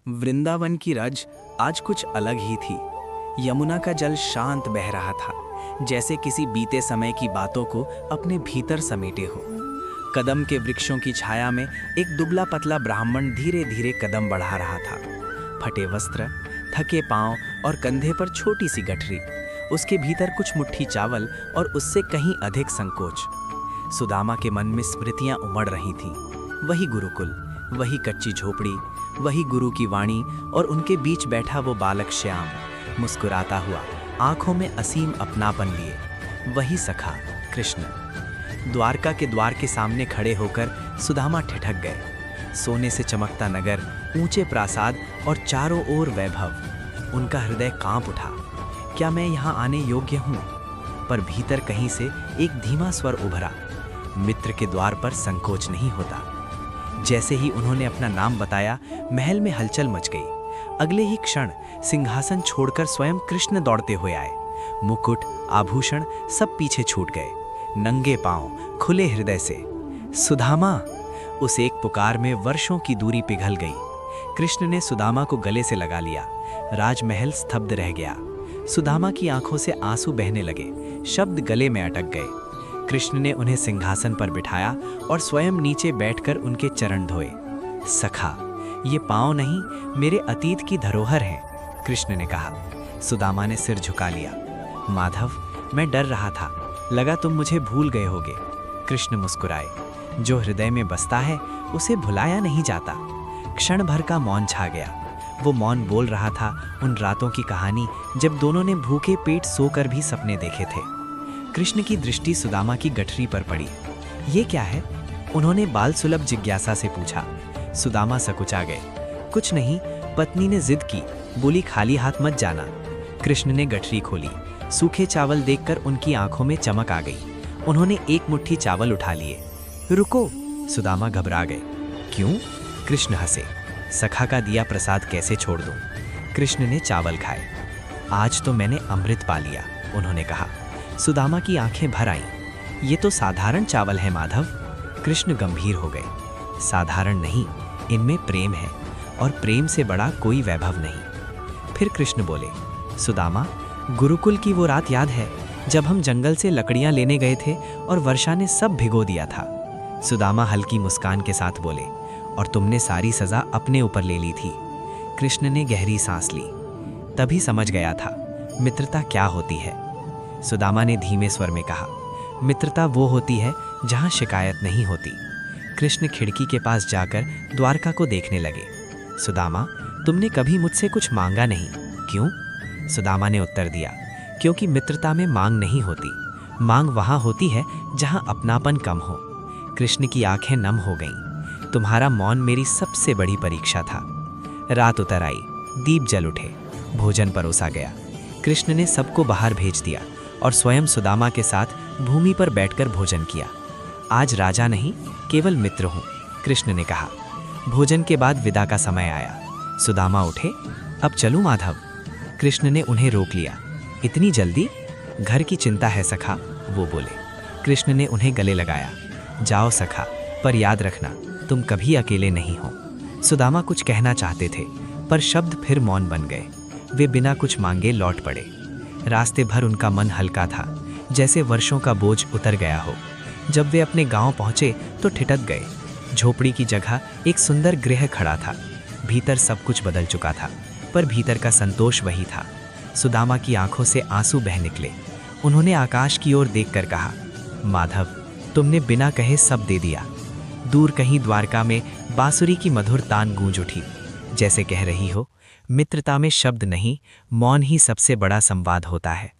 वृंदावन की रज आज कुछ अलग ही थी। यमुना का जल शांत बह रहा था, जैसे किसी बीते समय की बातों को अपने भीतर समेटे हो। कदम के वृक्षों की छाया में एक दुबला पतला ब्राह्मण धीरे धीरे कदम बढ़ा रहा था। फटे वस्त्र, थके पांव और कंधे पर छोटी सी गठरी। उसके भीतर कुछ मुट्ठी चावल और उससे कहीं अधिक संकोच। सुदामा के मन में स्मृतियां उमड़ रही थीं। वही गुरुकुल, वही कच्ची झोपड़ी, वही गुरु की वाणी और उनके बीच बैठा वो बालक श्याम, मुस्कुराता हुआ, आंखों में असीम अपनापन लिए। वही सखा कृष्ण। द्वारका के द्वार के सामने खड़े होकर सुदामा ठिठक गए। सोने से चमकता नगर, ऊंचे प्रासाद और चारों ओर वैभव। उनका हृदय कांप उठा। क्या मैं यहाँ आने योग्य हूँ? पर भीतर कहीं से एक धीमा स्वर उभरा, मित्र के द्वार पर संकोच नहीं होता। जैसे ही उन्होंने अपना नाम बताया, महल में हलचल मच गई। अगले ही क्षण सिंहासन छोड़कर स्वयं कृष्ण दौड़ते हुए आए। मुकुट, आभूषण सब पीछे छूट गए। नंगे पांव, खुले हृदय से, सुदामा! उस एक पुकार में वर्षों की दूरी पिघल गई। कृष्ण ने सुदामा को गले से लगा लिया। राजमहल स्तब्ध रह गया। सुदामा की आंखों से आंसू बहने लगे, शब्द गले में अटक गए। कृष्ण ने उन्हें सिंहासन पर बिठाया और स्वयं नीचे बैठकर उनके चरण धोए। सखा, ये पांव नहीं, मेरे अतीत की धरोहर हैं, कृष्ण ने कहा। सुदामा ने सिर झुका लिया। माधव, मैं डर रहा था, लगा तुम मुझे भूल गए होगे। कृष्ण मुस्कुराए। जो हृदय में बसता है उसे भुलाया नहीं जाता। क्षण भर का मौन छा गया। वो मौन बोल रहा था उन रातों की कहानी, जब दोनों ने भूखे पेट सोकर भी सपने देखे थे। कृष्ण की दृष्टि सुदामा की गठरी पर पड़ी। ये क्या है? उन्होंने बाल सुलभ जिज्ञासा से पूछा। सुदामा सकुचा गए। कुछ नहीं, पत्नी ने जिद की, बोली खाली हाथ मत जाना। कृष्ण ने गठरी खोली। सूखे चावल देखकर उनकी आंखों में चमक आ गई। उन्होंने एक मुट्ठी चावल उठा लिए। रुको! सुदामा घबरा गए। क्यों? कृष्ण हंसे। सखा का दिया प्रसाद कैसे छोड़ दूं? कृष्ण ने चावल खाए। आज तो मैंने अमृत पा लिया, उन्होंने कहा। सुदामा की आंखें भर आईं। ये तो साधारण चावल है माधव। कृष्ण गंभीर हो गए। साधारण नहीं, इनमें प्रेम है, और प्रेम से बड़ा कोई वैभव नहीं। फिर कृष्ण बोले, सुदामा, गुरुकुल की वो रात याद है जब हम जंगल से लकड़ियां लेने गए थे और वर्षा ने सब भिगो दिया था? सुदामा हल्की मुस्कान के साथ बोले, और तुमने सारी सजा अपने ऊपर ले ली थी। कृष्ण ने गहरी सांस ली। तभी समझ गया था मित्रता क्या होती है। सुदामा ने धीमे स्वर में कहा, मित्रता वो होती है जहां शिकायत नहीं होती। कृष्ण खिड़की के पास जाकर द्वारका को देखने लगे। सुदामा, तुमने कभी मुझसे कुछ मांगा नहीं, क्यों? सुदामा ने उत्तर दिया, क्योंकि मित्रता में मांग नहीं होती। मांग वहां होती है जहां अपनापन कम हो। कृष्ण की आंखें नम हो गईं। तुम्हारा मौन मेरी सबसे बड़ी परीक्षा था। रात उतर आई, दीप जल उठे, भोजन परोसा गया। कृष्ण ने सबको बाहर भेज दिया और स्वयं सुदामा के साथ भूमि पर बैठकर भोजन किया। आज राजा नहीं, केवल मित्र हूँ, कृष्ण ने कहा। भोजन के बाद विदा का समय आया। सुदामा उठे। अब चलूं माधव? कृष्ण ने उन्हें रोक लिया। इतनी जल्दी? घर की चिंता है सखा, वो बोले। कृष्ण ने उन्हें गले लगाया। जाओ सखा, पर याद रखना तुम कभी अकेले नहीं हो। सुदामा कुछ कहना चाहते थे, पर शब्द फिर मौन बन गए। वे बिना कुछ मांगे लौट पड़े। रास्ते भर उनका मन हल्का था, जैसे वर्षों का बोझ उतर गया हो। जब वे अपने गांव पहुंचे तो ठिठक गए। झोपड़ी की जगह एक सुंदर गृह खड़ा था। भीतर सब कुछ बदल चुका था, पर भीतर का संतोष वही था। सुदामा की आंखों से आंसू बह निकले। उन्होंने आकाश की ओर देखकर कहा, माधव, तुमने बिना कहे सब दे दिया। दूर कहीं द्वारका में बांसुरी की मधुर तान गूंज उठी, जैसे कह रही हो, मित्रता में शब्द नहीं, मौन ही सबसे बड़ा संवाद होता है।